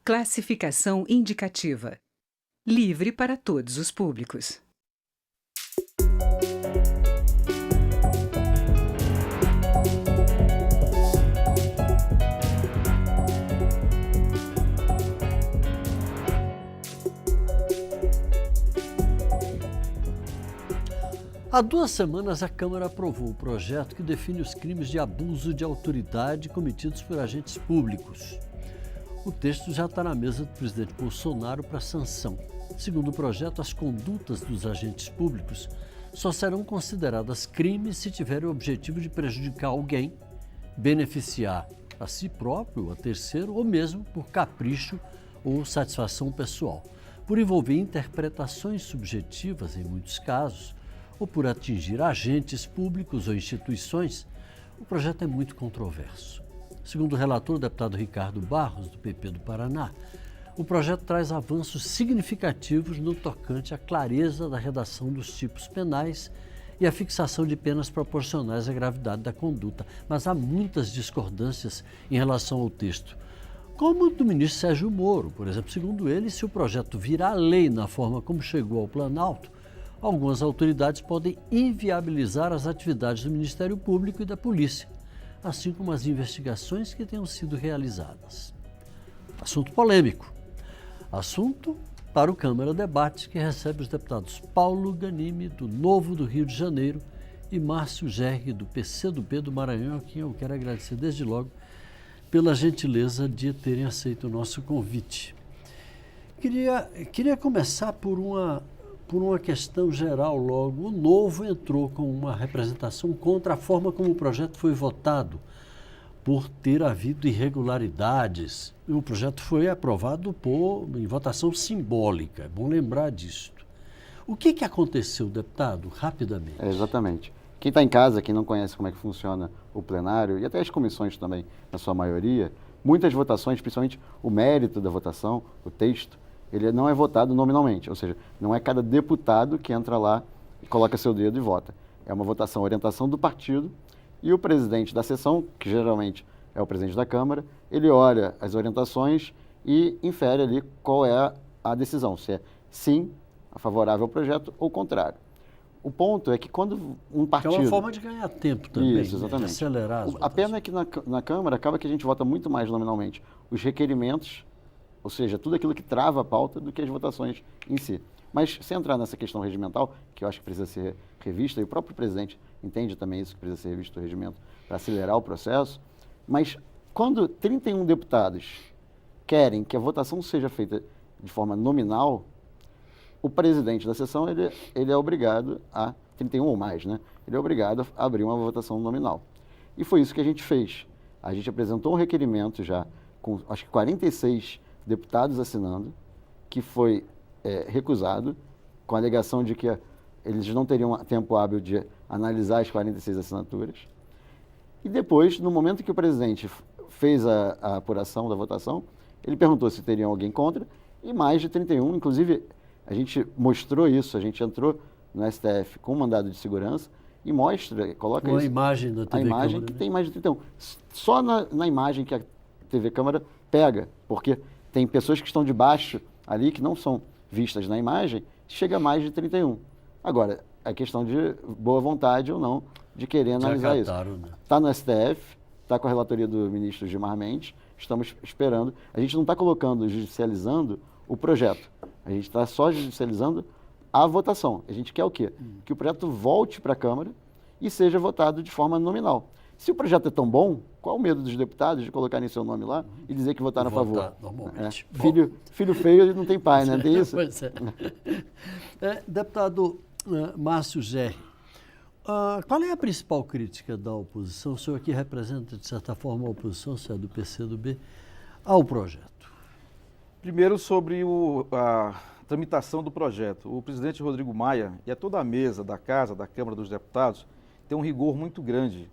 Classificação indicativa. Livre para todos os públicos. Há 2 semanas, a Câmara aprovou o projeto que define os crimes de abuso de autoridade cometidos por agentes públicos. O texto já está na mesa do presidente Bolsonaro para sanção. Segundo o projeto, as condutas dos agentes públicos só serão consideradas crimes se tiverem o objetivo de prejudicar alguém, beneficiar a si próprio, a terceiro, ou mesmo por capricho ou satisfação pessoal. Por envolver interpretações subjetivas, em muitos casos, ou por atingir agentes públicos ou instituições, o projeto é muito controverso. Segundo o relator, o deputado Ricardo Barros, do PP do Paraná, o projeto traz avanços significativos no tocante à clareza da redação dos tipos penais e à fixação de penas proporcionais à gravidade da conduta, mas há muitas discordâncias em relação ao texto, como do ministro Sérgio Moro, por exemplo. Segundo ele, se o projeto virar lei na forma como chegou ao Planalto, algumas autoridades podem inviabilizar as atividades do Ministério Público e da Polícia, assim como as investigações que tenham sido realizadas. Assunto polêmico. Assunto para o Câmara Debate, que recebe os deputados Paulo Ganimi, do Novo do Rio de Janeiro, e Márcio Gerri, do PCdoB do Maranhão, a quem eu quero agradecer desde logo pela gentileza de terem aceito o nosso convite. Queria começar por uma questão geral logo. O Novo entrou com uma representação contra a forma como o projeto foi votado, por ter havido irregularidades. O projeto foi aprovado em votação simbólica, é bom lembrar disso. O que aconteceu, deputado, rapidamente? Exatamente. Quem está em casa, quem não conhece como é que funciona o plenário, e até as comissões também, na sua maioria, muitas votações, principalmente o mérito da votação, o texto, ele não é votado nominalmente, ou seja, não é cada deputado que entra lá e coloca seu dedo e vota. É uma votação, orientação do partido, e o presidente da sessão, que geralmente é o presidente da Câmara, ele olha as orientações e infere ali qual é a decisão, se é sim, favorável ao projeto ou contrário. O ponto é que quando um partido... É uma forma de ganhar tempo também, isso, exatamente. De acelerar as A pena é que na Câmara acaba que a gente vota muito mais nominalmente os requerimentos, ou seja, tudo aquilo que trava a pauta, do que as votações em si. Mas, sem entrar nessa questão regimental, que eu acho que precisa ser revista, e o próprio presidente entende também isso, que precisa ser revisto o regimento para acelerar o processo, mas quando 31 deputados querem que a votação seja feita de forma nominal, o presidente da sessão ele é obrigado 31 ou mais, né? Ele é obrigado a abrir uma votação nominal. E foi isso que a gente fez. A gente apresentou um requerimento já com, acho que 46 deputados assinando, que foi recusado, com a alegação de que eles não teriam tempo hábil de analisar as 46 assinaturas. E depois, no momento que o presidente fez a apuração da votação, ele perguntou se teriam alguém contra, e mais de 31, inclusive a gente mostrou isso, a gente entrou no STF com um mandado de segurança e coloca com isso. A imagem da TV a imagem Câmara, que né? tem mais de 31. Só na imagem que a TV Câmara pega, porque tem pessoas que estão debaixo ali, que não são vistas na imagem, chega a mais de 31. Agora, a questão de boa vontade ou não de querer analisar isso. Está no STF, está com a relatoria do ministro Gilmar Mendes, estamos esperando. A gente não está judicializando o projeto, a gente está só judicializando a votação. A gente quer o quê? Que o projeto volte para a Câmara e seja votado de forma nominal. Se o projeto é tão bom, qual o medo dos deputados de colocarem seu nome lá e dizer que votaram a favor? Normalmente. Filho feio não tem pai, né? Tem isso? Pois é. Deputado Márcio Gerri, qual é a principal crítica da oposição? O senhor aqui representa, de certa forma, a oposição, o senhor é do PCdoB, ao projeto. Primeiro, sobre a tramitação do projeto. O presidente Rodrigo Maia e toda a mesa da Casa, da Câmara dos Deputados, tem um rigor muito grande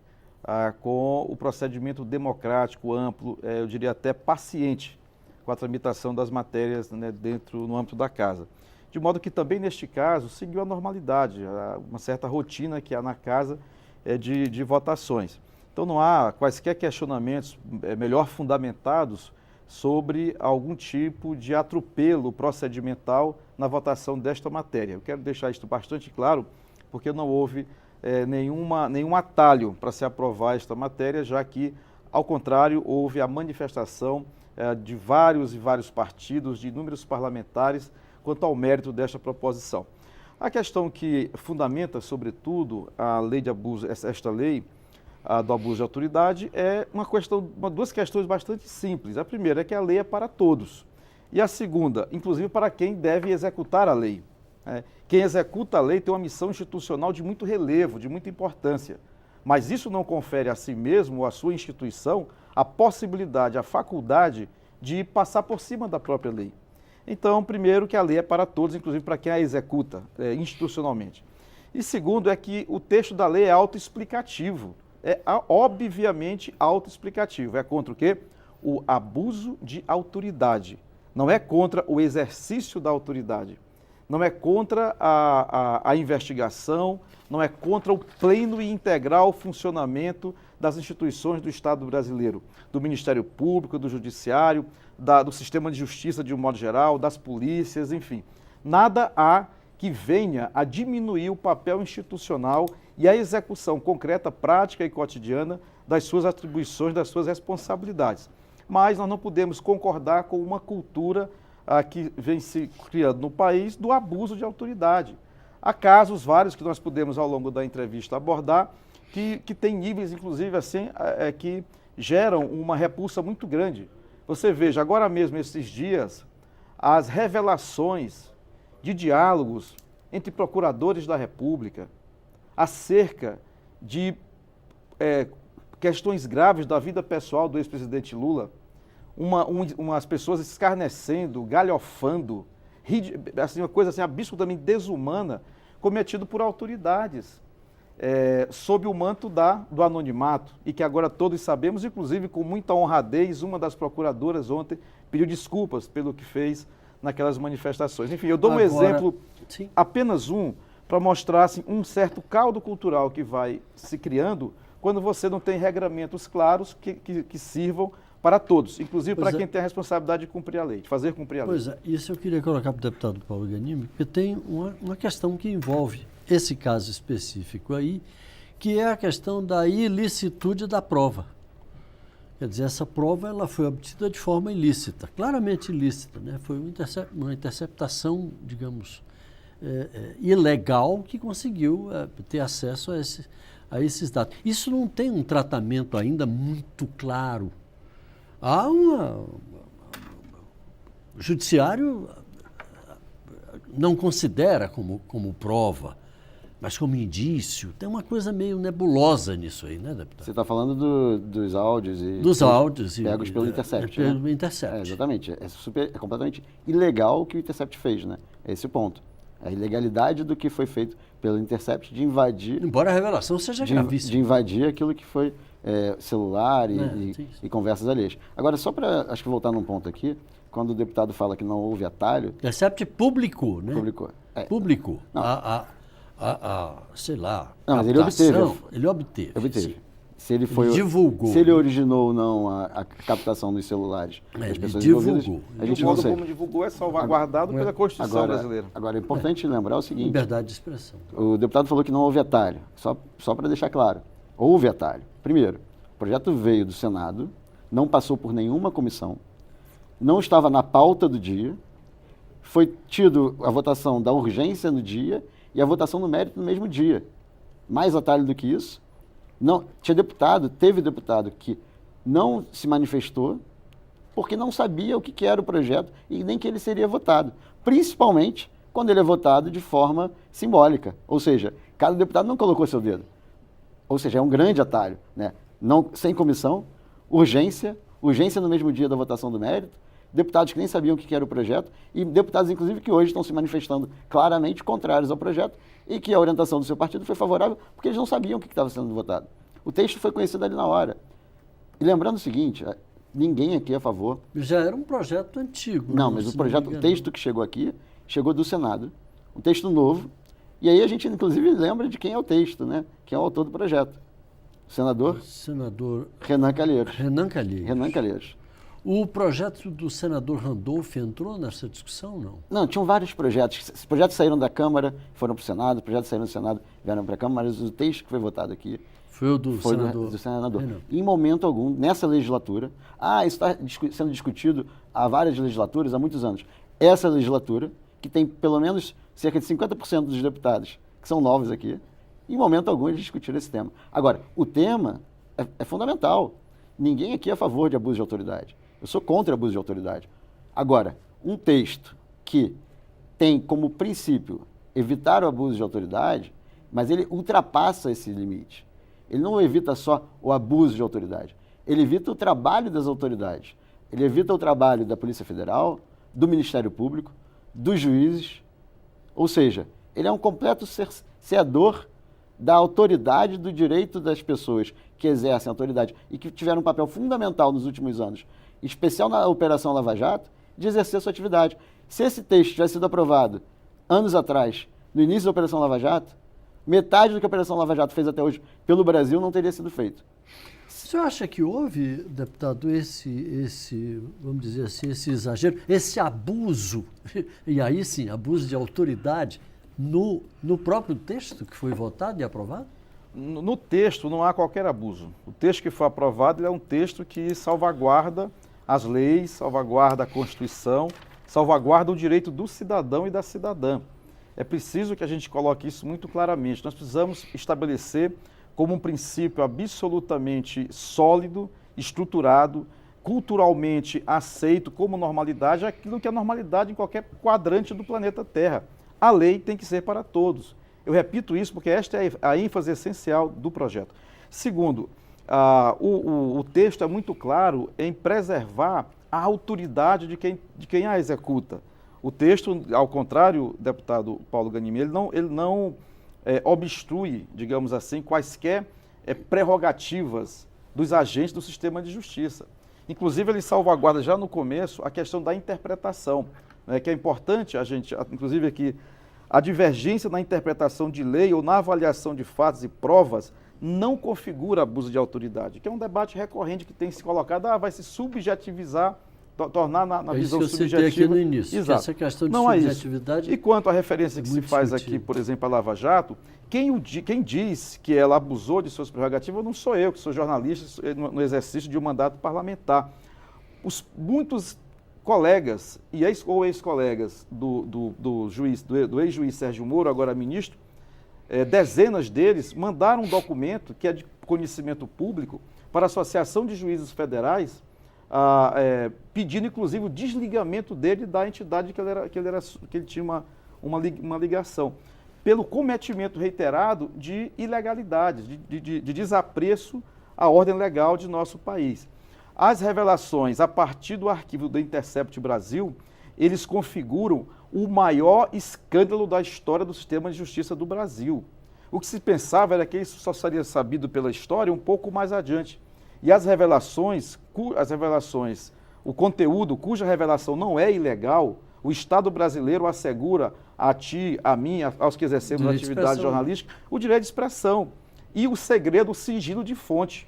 com o procedimento democrático, amplo, eu diria até paciente, com a tramitação das matérias, né, no âmbito da Casa. De modo que também, neste caso, seguiu a normalidade, uma certa rotina que há na Casa de votações. Então não há quaisquer questionamentos melhor fundamentados sobre algum tipo de atropelo procedimental na votação desta matéria. Eu quero deixar isso bastante claro, porque não houve nenhum atalho para se aprovar esta matéria, já que, ao contrário, houve a manifestação de vários e vários partidos, de inúmeros parlamentares, quanto ao mérito desta proposição. A questão que fundamenta, sobretudo, a lei de abuso, esta lei do abuso de autoridade, é duas questões bastante simples. A primeira é que a lei é para todos. E a segunda, inclusive para quem deve executar a lei. Quem executa a lei tem uma missão institucional de muito relevo, de muita importância. Mas isso não confere a si mesmo ou à sua instituição a possibilidade, a faculdade de passar por cima da própria lei. Então, primeiro, que a lei é para todos, inclusive para quem a executa institucionalmente. E segundo, é que o texto da lei é autoexplicativo. É obviamente autoexplicativo. É contra o quê? O abuso de autoridade. Não é contra o exercício da autoridade. Não é contra a investigação, não é contra o pleno e integral funcionamento das instituições do Estado brasileiro, do Ministério Público, do Judiciário, do sistema de justiça de um modo geral, das polícias, enfim. Nada há que venha a diminuir o papel institucional e a execução concreta, prática e cotidiana das suas atribuições, das suas responsabilidades. Mas nós não podemos concordar com uma cultura que vem se criando no país do abuso de autoridade. Há casos vários que nós podemos, ao longo da entrevista, abordar, que tem níveis, inclusive, assim, que geram uma repulsa muito grande. Você veja, agora mesmo, esses dias, as revelações de diálogos entre procuradores da República acerca de questões graves da vida pessoal do ex-presidente Lula, umas pessoas escarnecendo, galhofando, assim, uma coisa assim, absolutamente desumana, cometido por autoridades, sob o manto do anonimato, e que agora todos sabemos, inclusive com muita honradez, uma das procuradoras ontem pediu desculpas pelo que fez naquelas manifestações. Enfim, eu dou um exemplo, sim, apenas para mostrar assim, um certo caldo cultural que vai se criando quando você não tem regramentos claros que sirvam para todos, inclusive para quem tem a responsabilidade de cumprir a lei, de fazer cumprir a lei. Pois é, isso eu queria colocar para o deputado Paulo Ganimi, porque tem uma questão que envolve esse caso específico aí, que é a questão da ilicitude da prova. Quer dizer, essa prova ela foi obtida de forma ilícita, claramente ilícita, né? Foi uma interceptação, digamos, ilegal que conseguiu ter acesso a esses dados. Isso não tem um tratamento ainda muito claro. O judiciário não considera como prova, mas como indício. Tem uma coisa meio nebulosa nisso aí, né, deputado? Você está falando dos áudios e... Dos áudios. Pegos pelo Intercept, né? Pelo Intercept. Exatamente. É completamente ilegal o que o Intercept fez, né? É esse o ponto. A ilegalidade do que foi feito pelo Intercept de invadir... Embora a revelação seja gravíssima. De invadir aquilo que foi celular e conversas alheias. Agora, só para, acho que voltar num ponto aqui, quando o deputado fala que não houve atalho... Intercept publicou, né? Publicou. Publicou. Sei lá... Não, mas ele obteve. Ele obteve. Se ele foi, divulgou. Se ele originou ou não a captação dos celulares das pessoas envolvidas, a gente não sabe. O modo como divulgou é salvaguardado pela Constituição brasileira. Agora, é importante lembrar o seguinte... Liberdade de expressão. O deputado falou que não houve atalho. Só para deixar claro, houve atalho. Primeiro, o projeto veio do Senado, não passou por nenhuma comissão, não estava na pauta do dia, foi tido a votação da urgência no dia e a votação no mérito no mesmo dia. Mais atalho do que isso, não, teve deputado que não se manifestou porque não sabia o que era o projeto e nem que ele seria votado, principalmente quando ele é votado de forma simbólica, ou seja, cada deputado não colocou seu dedo, ou seja, é um grande atalho, né? Não, sem comissão, urgência no mesmo dia da votação do mérito, deputados que nem sabiam o que era o projeto e deputados, inclusive, que hoje estão se manifestando claramente contrários ao projeto e que a orientação do seu partido foi favorável porque eles não sabiam o que estava sendo votado. O texto foi conhecido ali na hora. E lembrando o seguinte, ninguém aqui é a favor... Já era um projeto antigo. Não, mas o texto que chegou aqui, chegou do Senado, um texto novo, e aí a gente, inclusive, lembra de quem é o texto, né? Quem é o autor do projeto. O senador Senador Renan Calheiros. Renan Calheiros. O projeto do senador Randolph entrou nessa discussão, não? Não, tinham vários projetos. Esses projetos saíram da Câmara, foram para o Senado, projetos saíram do Senado, vieram para a Câmara, mas o texto que foi votado aqui foi o do foi senador. do senador. Em momento algum, nessa legislatura, isso está sendo discutido há várias legislaturas, há muitos anos. Essa legislatura, que tem pelo menos cerca de 50% dos deputados que são novos aqui, em momento algum eles discutiram esse tema. Agora, o tema é fundamental. Ninguém aqui é a favor de abuso de autoridade. Eu sou contra abuso de autoridade. Agora, um texto que tem como princípio evitar o abuso de autoridade, mas ele ultrapassa esse limite. Ele não evita só o abuso de autoridade, ele evita o trabalho das autoridades. Ele evita o trabalho da Polícia Federal, do Ministério Público, dos juízes. Ou seja, ele é um completo cerceador da autoridade, do direito das pessoas que exercem autoridade e que tiveram um papel fundamental nos últimos anos, em especial na Operação Lava Jato, de exercer sua atividade. Se esse texto tivesse sido aprovado anos atrás, no início da Operação Lava Jato, metade do que a Operação Lava Jato fez até hoje pelo Brasil não teria sido feito. O senhor acha que houve, deputado, vamos dizer assim, esse exagero, esse abuso, e aí sim, abuso de autoridade, no próprio texto que foi votado e aprovado? No texto não há qualquer abuso. O texto que foi aprovado é um texto que salvaguarda as leis, salvaguarda a Constituição, salvaguarda o direito do cidadão e da cidadã. É preciso que a gente coloque isso muito claramente. Nós precisamos estabelecer como um princípio absolutamente sólido, estruturado, culturalmente aceito como normalidade, aquilo que é normalidade em qualquer quadrante do planeta Terra. A lei tem que ser para todos. Eu repito isso porque esta é a ênfase essencial do projeto. Segundo, o texto é muito claro em preservar a autoridade de quem a executa. O texto, ao contrário, deputado Paulo Ganimi, ele não obstrui, digamos assim, quaisquer prerrogativas dos agentes do sistema de justiça. Inclusive, ele salvaguarda já no começo a questão da interpretação, né, que é importante a gente, inclusive aqui, a divergência na interpretação de lei ou na avaliação de fatos e provas não configura abuso de autoridade, que é um debate recorrente que tem se colocado, vai se subjetivizar, tornar na visão subjetiva. Aqui no início, exato. Essa questão de não subjetividade. E quanto à referência que se faz aqui, por exemplo, a Lava Jato, quem diz que ela abusou de suas prerrogativas não sou eu, que sou jornalista no exercício de um mandato parlamentar. Muitos colegas ou ex-colegas do ex-juiz Sérgio Moro, agora ministro, dezenas deles mandaram um documento que é de conhecimento público para a Associação de Juízes Federais, pedindo inclusive o desligamento dele da entidade que ele tinha uma ligação, pelo cometimento reiterado de ilegalidades, de desapreço à ordem legal de nosso país. As revelações, a partir do arquivo do Intercept Brasil, eles configuram o maior escândalo da história do sistema de justiça do Brasil. O que se pensava era que isso só seria sabido pela história um pouco mais adiante. E as revelações, o conteúdo cuja revelação não é ilegal, o Estado brasileiro assegura a ti, a mim, aos que exercemos atividade jornalística, o direito de expressão e o segredo, o sigilo de fonte.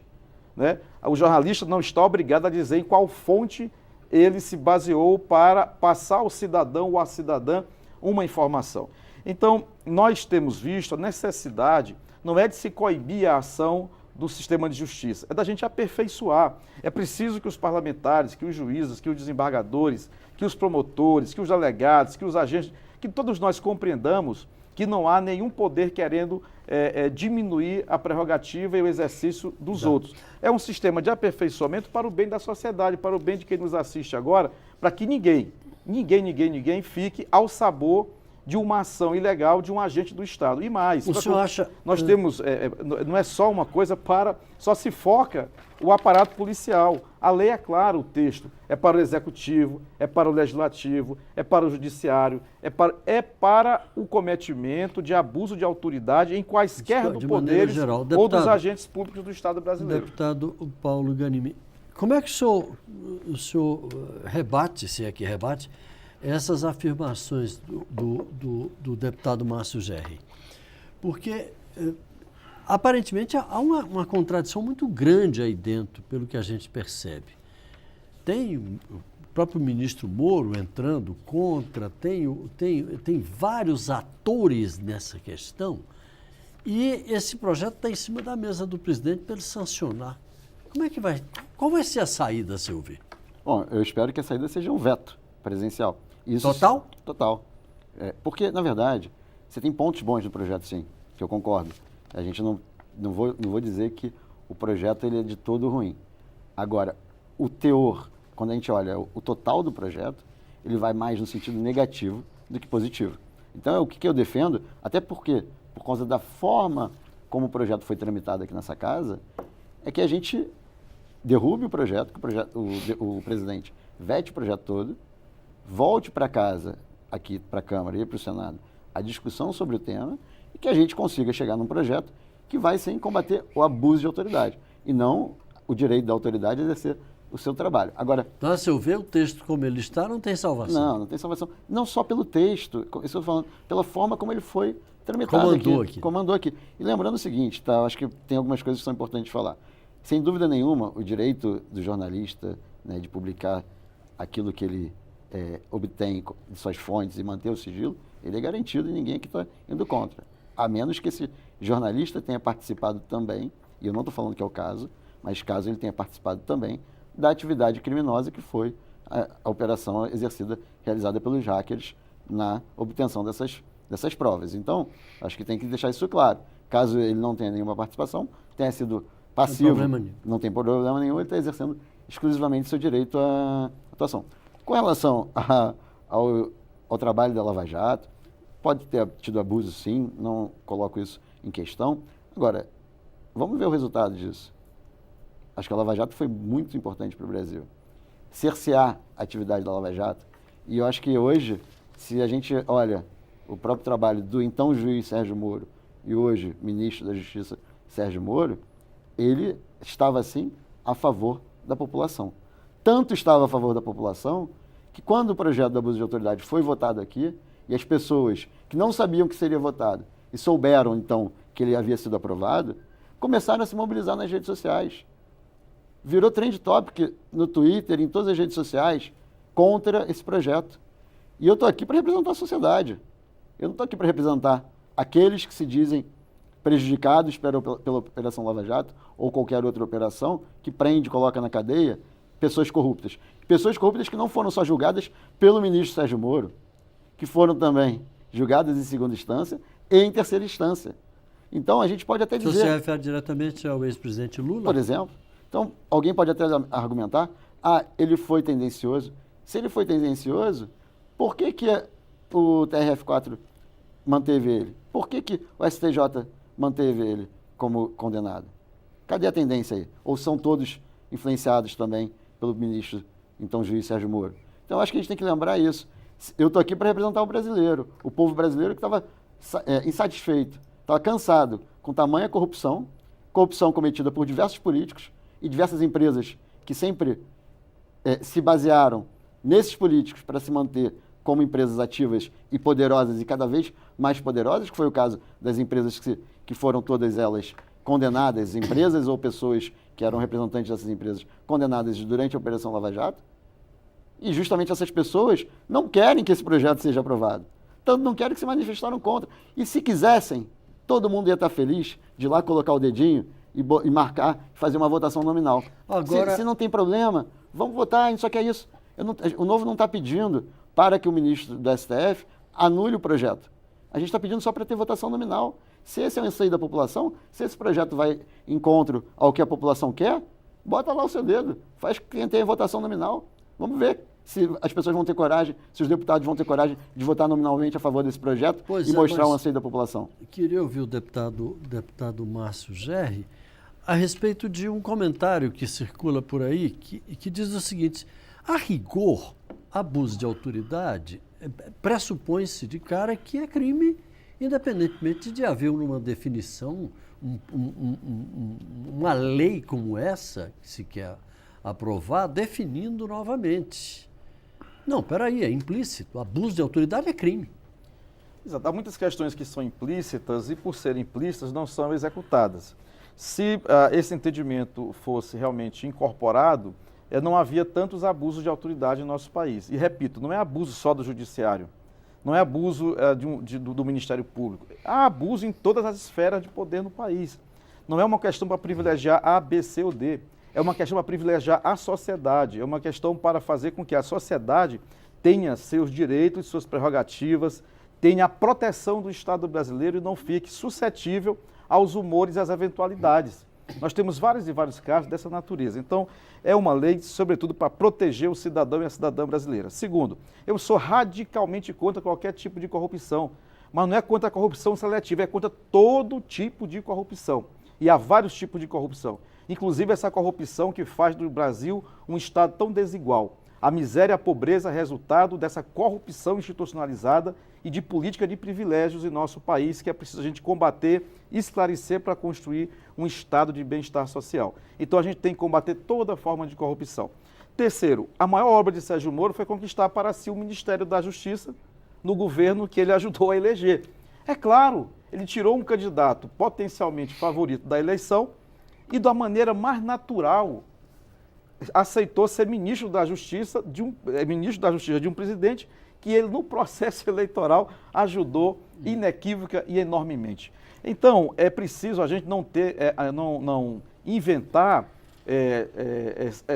Né? O jornalista não está obrigado a dizer em qual fonte ele se baseou para passar ao cidadão ou à cidadã uma informação. Então, nós temos visto a necessidade, não é de se coibir a ação do sistema de justiça, é da gente aperfeiçoar. É preciso que os parlamentares, que os juízes, que os desembargadores, que os promotores, que os delegados, que os agentes, que todos nós compreendamos que não há nenhum poder querendo diminuir a prerrogativa e o exercício dos outros. É um sistema de aperfeiçoamento para o bem da sociedade, para o bem de quem nos assiste agora, para que ninguém fique ao sabor de uma ação ilegal de um agente do Estado. E mais, o senhor acha... nós temos, não é só uma coisa só se foca o aparato policial. A lei é clara, o texto é para o executivo, é para o legislativo, é para o judiciário, é para o cometimento de abuso de autoridade em quaisquer do poderes geral, deputado, ou dos agentes públicos do Estado brasileiro. Deputado Paulo Ganimi, como é que o senhor rebate, se é que rebate, essas afirmações do deputado Márcio Gerri? Porque, aparentemente, há uma contradição muito grande aí dentro, pelo que a gente percebe. tem o próprio ministro Moro entrando contra, tem vários atores nessa questão, e esse projeto está em cima da mesa do presidente para ele sancionar. Qual vai ser a saída, a seu ver? Bom, eu espero que a saída seja um veto presencial. Isso, Total? Total. Porque, na verdade, você tem pontos bons no projeto, sim, que eu concordo. A gente não vou dizer que o projeto ele é de todo ruim. Agora, o teor, quando a gente olha o total do projeto, ele vai mais no sentido negativo do que positivo. Então, o que eu defendo, até porque, por causa da forma como o projeto foi tramitado aqui nessa casa, é que a gente derrube o projeto, que o presidente vete o projeto todo, volte para casa, aqui para a Câmara e para o Senado, a discussão sobre o tema e que a gente consiga chegar num projeto que vai sim combater o abuso de autoridade e não o direito da autoridade a exercer o seu trabalho. Agora, então, se eu ver o texto como ele está, não tem salvação. Não tem salvação. Não só pelo texto, eu estou falando, pela forma como ele foi tramitado Comandou aqui. E lembrando o seguinte, tá? Acho que tem algumas coisas que são importantes de falar. Sem dúvida nenhuma, o direito do jornalista, né, de publicar aquilo que ele obtém de suas fontes e manter o sigilo, ele é garantido e ninguém aqui está indo contra. A menos que esse jornalista tenha participado também, e eu não estou falando que é o caso, mas caso ele tenha participado também da atividade criminosa que foi a operação realizada pelos hackers na obtenção dessas provas. Então, acho que tem que deixar isso claro. Caso ele não tenha nenhuma participação, tenha sido passivo, não tem problema nenhum, ele está exercendo exclusivamente seu direito à atuação. Com relação ao trabalho da Lava Jato, pode ter tido abuso sim, não coloco isso em questão. Agora, vamos ver o resultado disso. Acho que a Lava Jato foi muito importante para o Brasil. Cercear a atividade da Lava Jato. E eu acho que hoje, se a gente olha o próprio trabalho do então juiz Sérgio Moro e hoje ministro da Justiça Sérgio Moro, ele estava, sim, a favor da população. Tanto estava a favor da população que quando o projeto do abuso de autoridade foi votado aqui e as pessoas que não sabiam que seria votado e souberam, então, que ele havia sido aprovado, começaram a se mobilizar nas redes sociais. Virou trend topic no Twitter, em todas as redes sociais, contra esse projeto. E eu estou aqui para representar a sociedade. Eu não estou aqui para representar aqueles que se dizem prejudicados pela Operação Lava Jato ou qualquer outra operação que prende, coloca na cadeia pessoas corruptas. Pessoas corruptas que não foram só julgadas pelo ministro Sérgio Moro, que foram também julgadas em segunda instância e em terceira instância. Então, a gente pode até dizer... Você se refere diretamente ao ex-presidente Lula? Por exemplo. Então, alguém pode até argumentar, ele foi tendencioso. Se ele foi tendencioso, por que o TRF4 manteve ele? Por que o STJ manteve ele como condenado? Cadê a tendência aí? Ou são todos influenciados também pelo ministro, então juiz Sérgio Moro? Então, acho que a gente tem que lembrar isso. Eu estou aqui para representar o brasileiro, o povo brasileiro que estava insatisfeito, estava cansado com tamanha corrupção cometida por diversos políticos e diversas empresas que sempre se basearam nesses políticos para se manter como empresas ativas e poderosas e cada vez mais poderosas, que foi o caso das empresas que foram todas elas condenadas, empresas ou pessoas que eram representantes dessas empresas condenadas durante a Operação Lava Jato. E justamente essas pessoas não querem que esse projeto seja aprovado. Tanto não querem que se manifestaram contra. E se quisessem, todo mundo ia estar feliz de ir lá colocar o dedinho e marcar, fazer uma votação nominal. Agora... Se não tem problema, vamos votar, só que é isso. O Novo não está pedindo para que o ministro do STF anule o projeto. A gente está pedindo só para ter votação nominal. Se esse é o anseio da população, se esse projeto vai em encontro ao que a população quer, bota lá o seu dedo, faz quem tem votação nominal. Vamos ver se as pessoas vão ter coragem, se os deputados vão ter coragem de votar nominalmente a favor desse projeto e mostrar o anseio da população. Queria ouvir o deputado Márcio Gerri a respeito de um comentário que circula por aí que diz o seguinte: a rigor, abuso de autoridade pressupõe-se de cara que é crime, independentemente de haver uma definição, uma lei como essa que se quer aprovar, definindo novamente. Não, peraí, é implícito. Abuso de autoridade é crime. Exato. Há muitas questões que são implícitas e, por serem implícitas, não são executadas. Se esse entendimento fosse realmente incorporado, não havia tantos abusos de autoridade no nosso país. E repito, não é abuso só do judiciário, não é abuso do Ministério Público. Há abuso em todas as esferas de poder no país. Não é uma questão para privilegiar A, B, C ou D. É uma questão para privilegiar a sociedade. É uma questão para fazer com que a sociedade tenha seus direitos, suas prerrogativas, tenha a proteção do Estado brasileiro e não fique suscetível aos humores e às eventualidades. Nós temos vários e vários casos dessa natureza. Então, é uma lei, sobretudo, para proteger o cidadão e a cidadã brasileira. Segundo, eu sou radicalmente contra qualquer tipo de corrupção, mas não é contra a corrupção seletiva, é contra todo tipo de corrupção. E há vários tipos de corrupção, inclusive essa corrupção que faz do Brasil um Estado tão desigual. A miséria e a pobreza é resultado dessa corrupção institucionalizada e de política de privilégios em nosso país, que é preciso a gente combater e esclarecer para construir um estado de bem-estar social. Então a gente tem que combater toda forma de corrupção. Terceiro, a maior obra de Sérgio Moro foi conquistar para si o Ministério da Justiça no governo que ele ajudou a eleger. É claro, ele tirou um candidato potencialmente favorito da eleição e, da maneira mais natural, aceitou ser ministro da Justiça de um presidente que ele, no processo eleitoral, ajudou inequívoca e enormemente. Então, é preciso a gente não inventar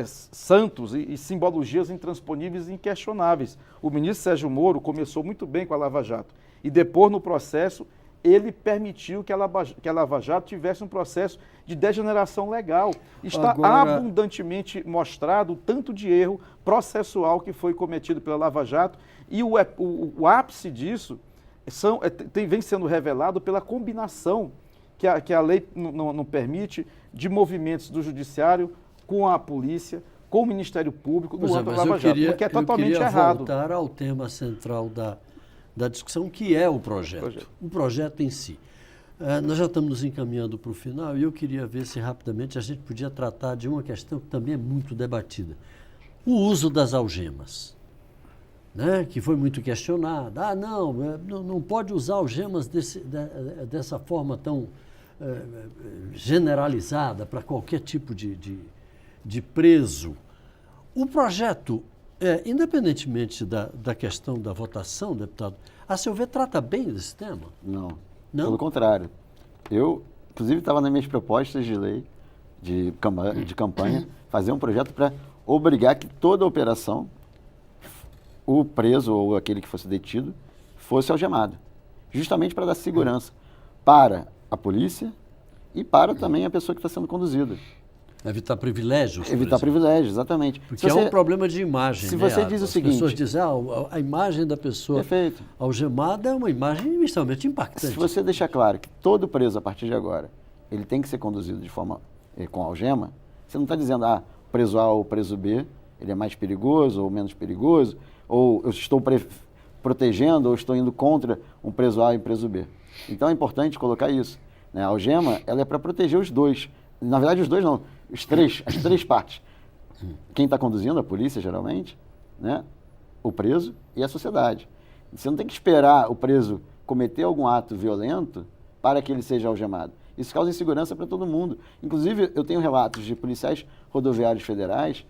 santos e simbologias intransponíveis e inquestionáveis. O ministro Sérgio Moro começou muito bem com a Lava Jato e depois, no processo, ele permitiu que a Lava Jato tivesse um processo de degeneração legal. Está abundantemente mostrado o tanto de erro processual que foi cometido pela Lava Jato e o ápice disso vem sendo revelado pela combinação que a lei não permite de movimentos do Judiciário com a polícia, com o Ministério Público, no âmbito da Lava Jato, porque é totalmente errado. Eu queria voltar ao tema central da discussão, que é o projeto. O projeto em si. Nós já estamos nos encaminhando para o final e eu queria ver se rapidamente a gente podia tratar de uma questão que também é muito debatida. O uso das algemas, né, que foi muito questionada. Não pode usar algemas dessa forma tão generalizada para qualquer tipo de preso. O projeto, independentemente da questão da votação, deputado, a seu ver, trata bem desse tema? Não? Pelo contrário. Eu, inclusive, estava nas minhas propostas de lei de campanha fazer um projeto para obrigar que toda operação, o preso ou aquele que fosse detido, fosse algemado. Justamente para dar segurança para a polícia e para também a pessoa que está sendo conduzida. Evitar privilégios. Evitar privilégios, exatamente. Porque é um problema de imagem. Se você diz o seguinte... As pessoas dizem, a imagem da pessoa algemada é uma imagem extremamente impactante. Se você deixar claro que todo preso, a partir de agora, ele tem que ser conduzido de forma com algema, você não está dizendo, preso A ou preso B, ele é mais perigoso ou menos perigoso, ou eu estou protegendo ou estou indo contra um preso A e um preso B. Então é importante colocar isso. Né? A algema, ela é para proteger os dois. Na verdade, os dois não. As três partes. Quem está conduzindo, a polícia, geralmente, né? O preso e a sociedade. Você não tem que esperar o preso cometer algum ato violento para que ele seja algemado. Isso causa insegurança para todo mundo. Inclusive, eu tenho relatos de policiais rodoviários federais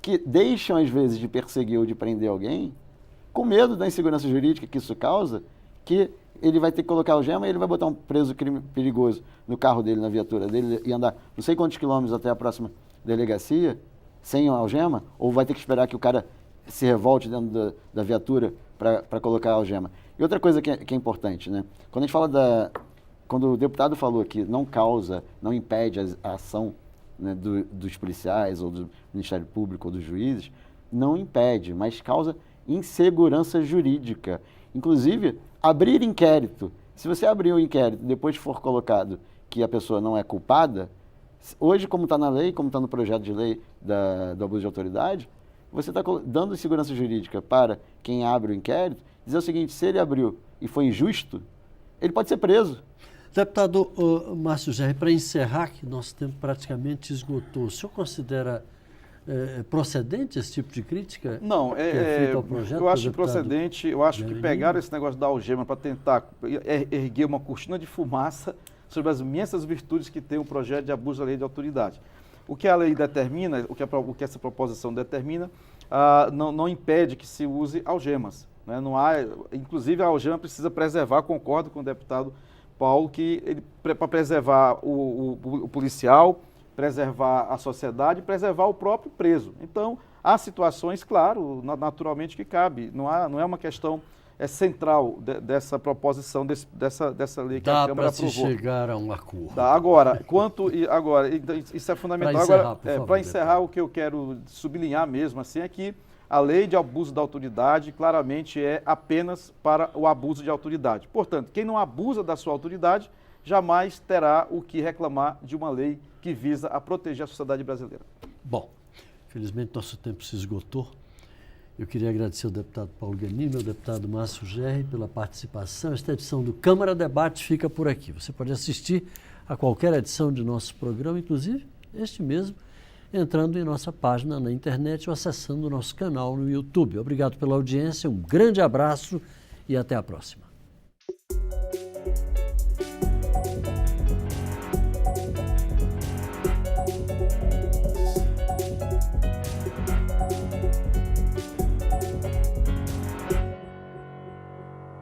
que deixam, às vezes, de perseguir ou de prender alguém com medo da insegurança jurídica que isso causa, que ele vai ter que colocar algema e ele vai botar um preso perigoso no carro dele, na viatura dele, e andar não sei quantos quilômetros até a próxima delegacia sem algema, ou vai ter que esperar que o cara se revolte dentro da viatura para colocar a algema. E outra coisa que é importante, né? Quando a gente fala quando o deputado falou que não impede a ação, né, dos policiais, ou do Ministério Público, ou dos juízes, não impede, mas causa insegurança jurídica. Inclusive, abrir inquérito. Se você abrir o inquérito e depois for colocado que a pessoa não é culpada, hoje, como está na lei, como está no projeto de lei do abuso de autoridade, você está dando segurança jurídica para quem abre o inquérito, dizer o seguinte: se ele abriu e foi injusto, ele pode ser preso. Deputado Márcio Gerri, para encerrar, que nosso tempo praticamente esgotou, o senhor considera procedente esse tipo de crítica? Não, feita ao projeto, eu acho procedente. Eu acho que pegaram esse negócio da algema para tentar erguer uma cortina de fumaça sobre as imensas virtudes que tem o projeto de abuso da lei de autoridade. o que a lei determina, o que essa proposição determina, não impede que se use algemas. Né? Não há, inclusive, a algema precisa preservar, concordo com o deputado Paulo, que para preservar o policial, preservar a sociedade, preservar o próprio preso. Então, há situações, claro, naturalmente que cabe. Não é uma questão central dessa proposição, dessa lei que a Câmara aprovou. Dá para se chegar a um acordo. Agora, isso é fundamental. Para encerrar, o que eu quero sublinhar mesmo assim é que a lei de abuso da autoridade claramente é apenas para o abuso de autoridade. Portanto, quem não abusa da sua autoridade jamais terá o que reclamar de uma lei que visa a proteger a sociedade brasileira. Bom, felizmente nosso tempo se esgotou. Eu queria agradecer ao deputado Paulo Guenini, ao deputado Márcio Gerri pela participação. Esta edição do Câmara Debate fica por aqui. Você pode assistir a qualquer edição de nosso programa, inclusive este mesmo, entrando em nossa página na internet ou acessando o nosso canal no YouTube. Obrigado pela audiência, um grande abraço e até a próxima.